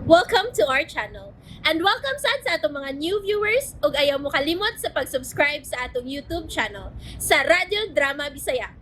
Welcome to our channel. And welcome sa atong mga new viewers ug ayaw mo kalimot sa pag-subscribe sa atong YouTube channel sa Radio Drama Bisaya.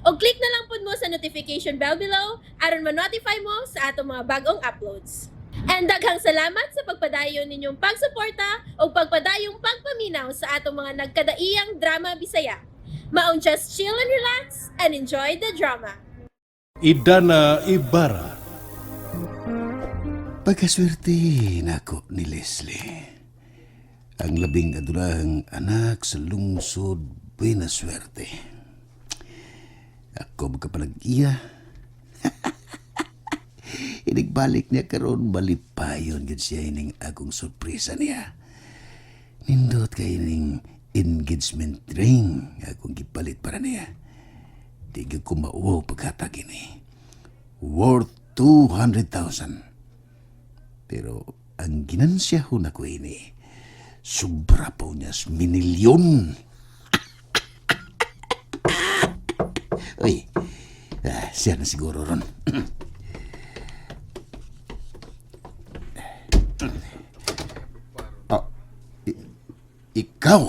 O click na lang pud mo sa notification bell below aron ma-notify mo sa atong mga bagong uploads. And daghang salamat sa pagpadayon ninyong pagsuporta o pagpadayong pagpaminaw sa atong mga nagkadaiyang Drama Bisaya. Maong just chill and relax and enjoy the drama. Idana Ibarra. Pagkaswerte nako ni Leslie. Ang labing adunahang anak sa lungsod Buenaswerte. Ako magkapalag-iya. Inigbalik niya karon malipayon gid siya ining akong sorpresa niya. Nindot kay ining engagement ring akong gipalit para niya. Di gyud ko mauwaw paghatag ini. Worth 200,000. Pero ang ginansya ho na ko ini, sobra po niya minilyon. Uy, siya na siguro ron. Oh, ikaw?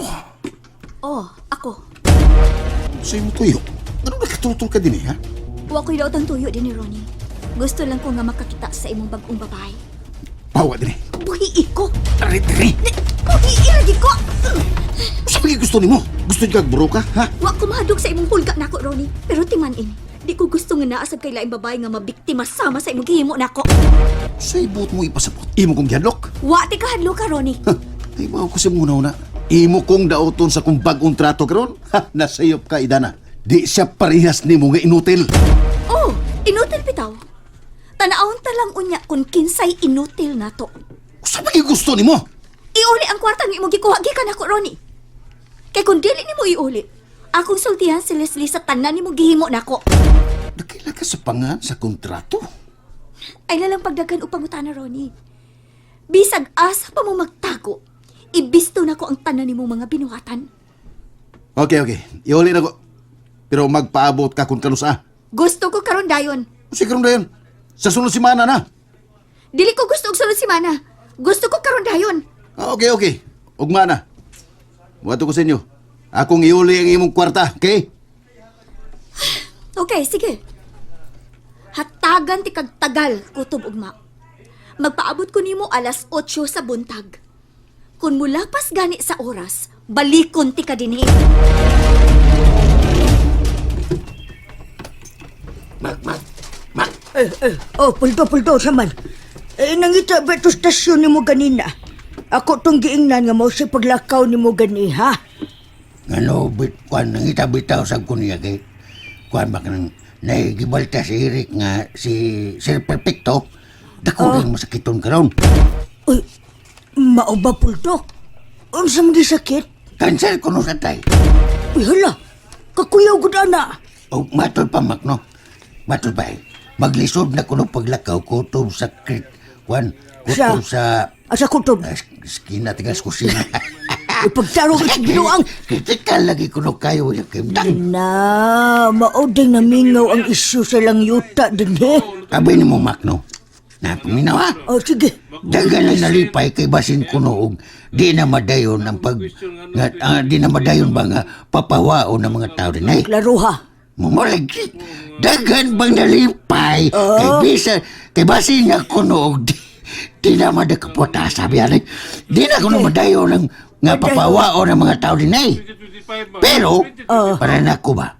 Oh, ako. Sa'yo mo tuyo. Ano nakatutol ka din ha? Wa ko'y daw tang tuyo din ni Ronnie. Gusto lang ko nga makakita sa imong bagong babae. Bawa din Buhi ko! Tari. Buhi lagi ko! Sabi gusto ni mo? Gusto niyo kagburo ka, ha? Wa ko mahadog sa imong hulga nako, Ronnie. Pero timan ini, di ko gusto nga naasag kay laing babae nga mabiktima sama sa imong gihimo nako. Sa ibot mo ipasapot. Imo kong gihanlok. Wa ti kahadlo ka, Ronnie. Ay, bawa ko sa muna na. Imo kong daoton sa kung bagong trato karon. Ha, nasayop ka, Idana. Di siya parehas ni mo nga inutil. Oh, inutil bitaw. Tanaawon ta lang unya kung kinsay inutil nato. Sabi gusto ni mo? Iuli ang kwarta nga imong gikuha gikan ako, Ronnie. Kay kung dili nimo iuli, akong sultihan si Leslie sa tanan nimo gihimo nako. Nakila ka sa pangan sa kontrato? Ay lalang pagdagan upang utana, Ronnie. Bisag asa pa mo magtago, ibisto na ko ang tanan nimo mga binuhatan. Okay. Iuli na ko. Pero magpaabot ka kung kanusa. Gusto ko karon dayon. Sige ron dayon. Sa sunod simana na. Dili ko gusto og sunod semana. Gusto ko karon dayon. Okay. Ugma na. Buhato ko sa inyo. Akong iuli ang imong kwarta, okay? Okay, sige. Hatagan ti kag tagal kutob ugma. Magpaabot ko nimo alas 8 sa buntag. Kung mulapas gani sa oras, balikon ti ka dinhi. Pulto, saman. Nangita ba ito stasyon ni mo ganina? Ako tong giingnan nga mo si paglakaw ni mo gani, ha? Ano, kuan nangita bitaw sa kunya kay kuan ba kanang naigibalta si Eric nga si Sir Perfecto. Dako rin masakiton karon. Uy, mao ba pulto? Unsa man di sakit? Cancel ko no sa tay. Uy, hala, kakuyaw gud ana. O matol pa makno. Matol ba? Maglisod na ko no paglakaw kutob sa kuan kutob sa Asa kutob? skina tigas kusina. Ipagtaro ka sa binuang. Kritikal lagi ko no kayo yung kimdang. Na, mao ding namingaw ang isyu sa lang yuta din, he? Abay ni mo makno. Napaminaw ha? O, sige. Dagan na nalipay kay basin ko noog di na madayon ang di na madayon ba nga papawao ng mga tao din ay Klaro, ha? mamulagi dagan bang nalipay kay basin nga ko noog di na madakapota sabi ani di na ko na madayon ng nga papawao ng mga tao din ay pero para na ko ba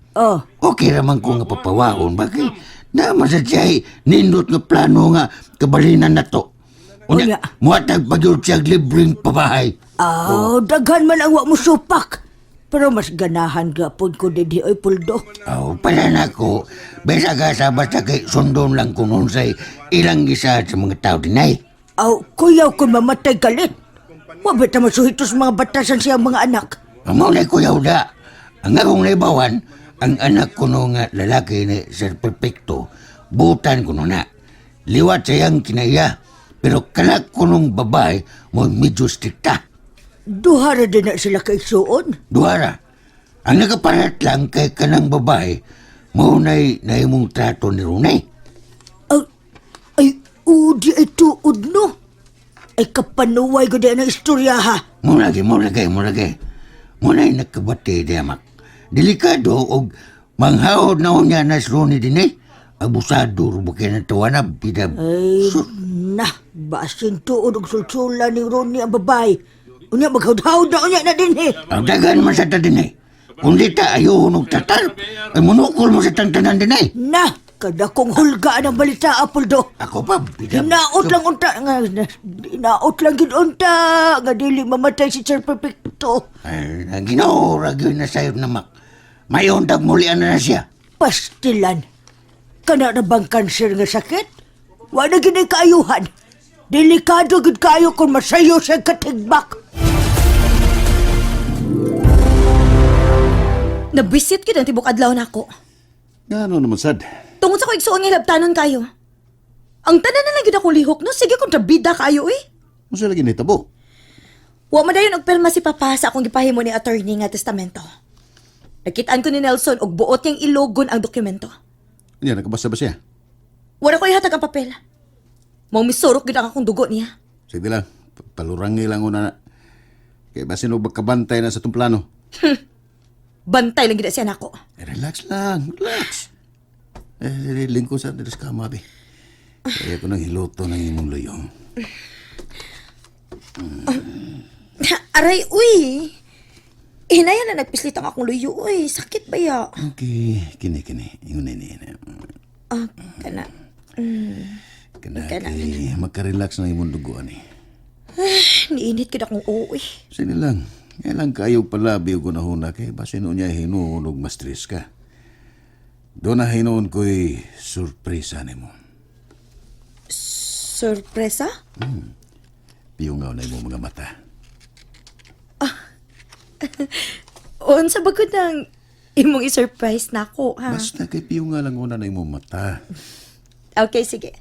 okay raman ko nga papawaon bakit na masadyay nindot nga plano nga kabalinan na to. Unya. Muatag pagyud siya libreng pabahay. Daghan man ang wa mo supak. Pero mas ganahan gapon ko din oy puldo. Pala na ko. Besa ka sa basta kay sundon lang ko nun sa ilang isa sa mga tao din ay. Kuyaw kung mamatay galit. Wa ba ta masuhito sa mga batasan siyang mga anak? Amo na kuyaw da. Ang akong naibawan, ang anak ko no nga lalaki ni Sir Perfecto, butan ko no na. Liwat sayang kinaya. Pero kalak ko nung babae mo medyo strikta. Duhara din na sila kay suon. Duhara. Ang nakaparat lang kay kanang babae, maunay na imong trato ni Runay. Ay, di ay tuod no. Ay kapanuway ko din ang istorya ha. Murage. Muna yung nagkabati di amak. Delikado o manghahod na niya na Ronnie din eh. Abusado, rubukay na tawanab. Ay, na, basin tuod og sulsula ni Ronnie ang babay. Unya maghawd-hawd na unya na din eh. Ang dagan man sa ta din eh. Kundi ta ayaw hunog tatal. Ay munukol mo sa tantanan din eh. Na, kada kong hulga ang balita, Apoldo. Ako pa, Hinaot lang unta, hinaot lang ginunta, nga dili mamatay si Sir Perfecto. Ay, ang ginaurag yun na sa'yo na mak. May undag mulian na siya. Pastilan. Kana na bang kanser nga sakit? Wala ginay kaayuhan. Delikado gid kayo kung masayo sa katigbak. Nabisit gid ang tibok adlaw nako. Ngano naman sad? Tungod sa ko igsuon nga labtanon kayo. Ang tanan na lang gid akong lihok no, sige kontrabida kayo eh. Masa lagi nitabo? Wa man dayon og perma si Papa sa akong gipahimo ni attorney nga testamento. Nakitaan ko ni Nelson og buot niyang ilogon ang dokumento. Yan, nakabasa ba siya? Wala ko ihatag ang papel. Mao misurok gid ang akong dugo niya. Sige lang, palurangi lang una na. Kaya ba sino magkabantay na sa itong plano? Bantay lang gid siya nako. Relax lang, relax. Lingko sa atin sa kama, be. Kaya ko nang hiloto ng imong luyong. Aray, uy. Hinaya na nagpislit ang akong luyo, uy. Sakit ba ya? Okay, kini. Ingon ini. Ah, kana. Kana Kana. kay magka-relax na imong duguan eh. Niinit gid akong uwi. Sige lang. Kailang kayo pala biyo ko na huna kay basin niya hinuon og mas stress ka. Doon na hinuon ko'y surpresa ni mo. Sorpresa? Piyungaw na imong mga mata. Unsa ba ko nang imong i-surprise na ako, ha? Basta kay piyunga lang una na imong mata. Okay, sige.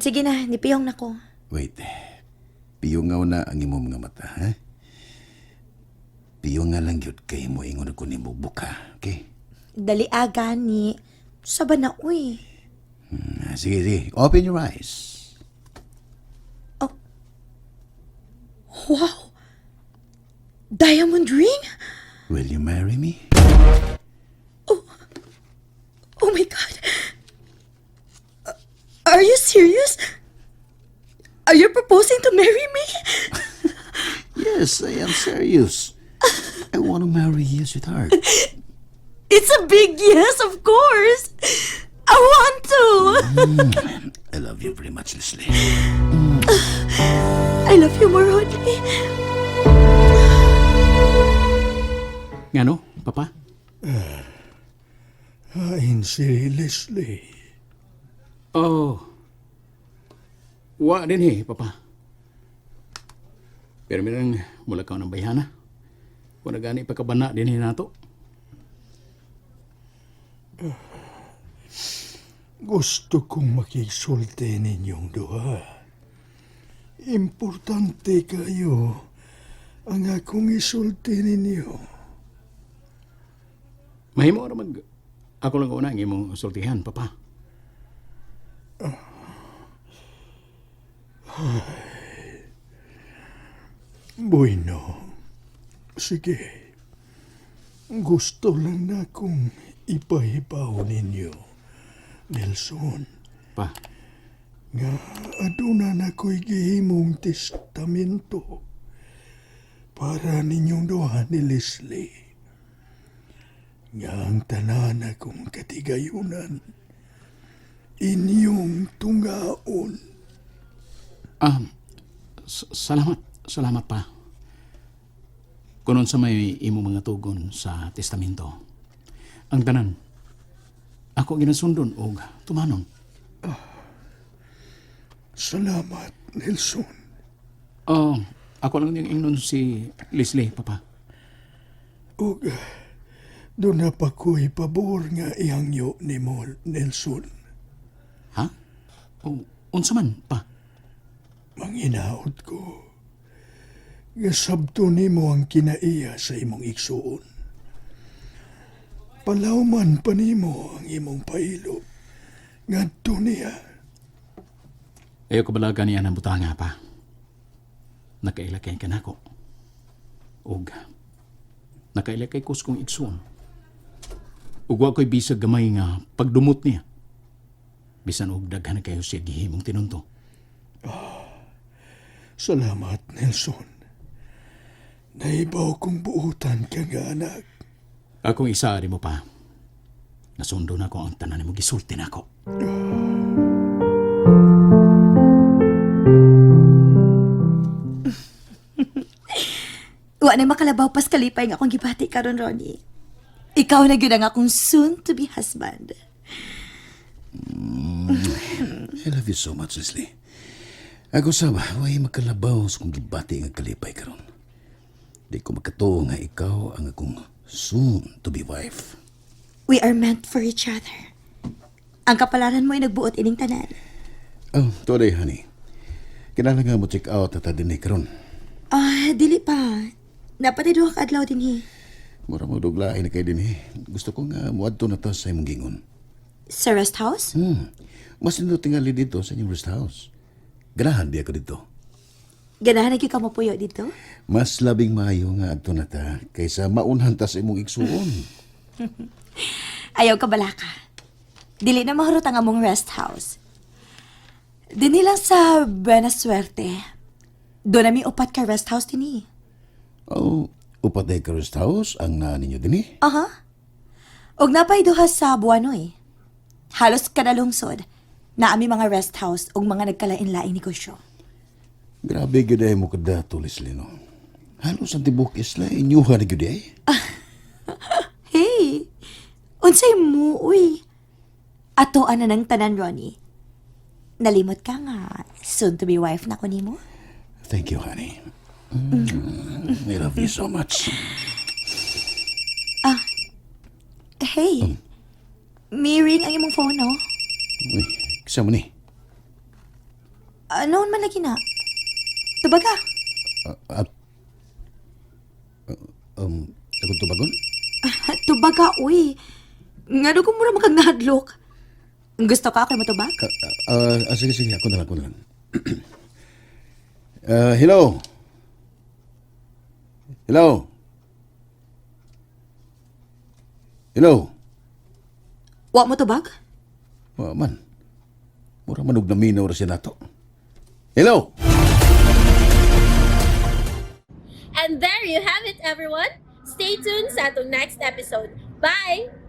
Sige na, nipiyong na ko. Wait. Piyungaw na ang imong mga mata, ha? Piyunga lang yun kay mo ingon ko nimo buka, okay? Dali aga ni. Saba na, uy. Sige. Open your eyes. Wow! Diamond ring? Will you marry me? Oh my God! Are you serious? Are you proposing to marry me? Yes, I am serious. I want to marry you, sweetheart. It's a big yes, of course. I want to. I love you very much, Leslie. I love you more, Rodney. Ngano, Papa? Hain si Leslie. Oh. Wa din Papa. Pero mirang mula ka ng bayhana. Kung nagani pagkabana din nato. Gusto kong makisulti ninyong duha. Importante kayo ang akong isulti ninyo. Mahimo ra mag ako lang una ang imong sultihan, Papa. Bueno, sige. Gusto lang na akong ipahibaw ninyo, Nelson, Pa, nga aduna na ko'y gihimong testamento para ninyong duha ni Leslie. Nga ang tanan akong katigayunan, inyong tungaon. salamat pa. Kunon sa may imo mga tugon sa testamento. Ang tanan, ako ginasundon og tumanon. Salamat, Nelson. Ako lang yung ingnon si Leslie, Papa. Ug doon na pa ko'y pabor nga ihangyo ni mo, Nelson. Ha? Unsa man, Pa? Manginaot ko. Gasabto ni mo ang kinaiya sa imong igsuon. Palawman pa ni mo ang imong pailo. Ngadto niya. Ayaw ka balaga niya ng butanga pa. Nakailakay ka na ko. Og, nakailakay ko sa kong igsoon. Ug wa ko'y bisag gamay nga pagdumot niya. Bisan og daghan na kayo siya gihimong tinunto. Salamat, Nelson. Naibaw kong buutan ka nga, anak. Akong isa mo pa. Nasundo na ko ang tanan mo gisulti na ako. Wa na makalabaw pas kalipay nga akong gibati karon, Ronnie. Ikaw na gyud ang akong soon-to-be husband. I love you so much, Leslie. Ako sama, way makalabaw sa kong gibati nga kalipay karon. Di ko makatuo nga ikaw ang akong soon-to-be wife. We are meant for each other. Ang kapalaran mo ay nagbuot ining tanan. Oh, today, honey. Kinala nga mo check out at din karon. Dili pa. Napatay duha ka adlaw din Mura mo duglain na kayo din Gusto ko nga muadto na to sa imong gingon. Sa rest house? Mas nito tingali dito sa inyong rest house. Ganahan biya ko dito. Ganahan na gyud ka mapuyo dito? Mas labing maayo nga adto na ta kaysa maunhan ta sa imong igsuon. Ayaw ka balaka. Dili na mahurot ang among rest house. Dini lang sa Buena Suerte. Doon nami upat ka rest house din Oh, upatay ka rest house ang naa ninyo din Aha. Og napay duha sa Buanoy. Halos kada lungsod na ami mga rest house og mga nagkalain-laing negosyo. Grabe gyud ay mo kada tulis lino. Halos ang tibok isla inyuha na gyud ay. Hey, unsay mo, uy? Ato ana ng tanan, Ronnie. Nalimot ka nga, soon-to-be wife na ko nimo? Thank you, honey. I love you so much. Hey, may ring ang imong phone, no? Uy, kasama ni. Noon man lagi na. Tubaga. Akong tubagon? Tubaga, uy. Nga doon ko muna makagnadlok. Gusto ka ako matubag? Sige, sige. Ako na lang. Hello? Hello? Hello? Wa mo tubag? Man. Mura manug na minaw ra siya nato. Hello? And there you have it, everyone. Stay tuned sa atong next episode. Bye!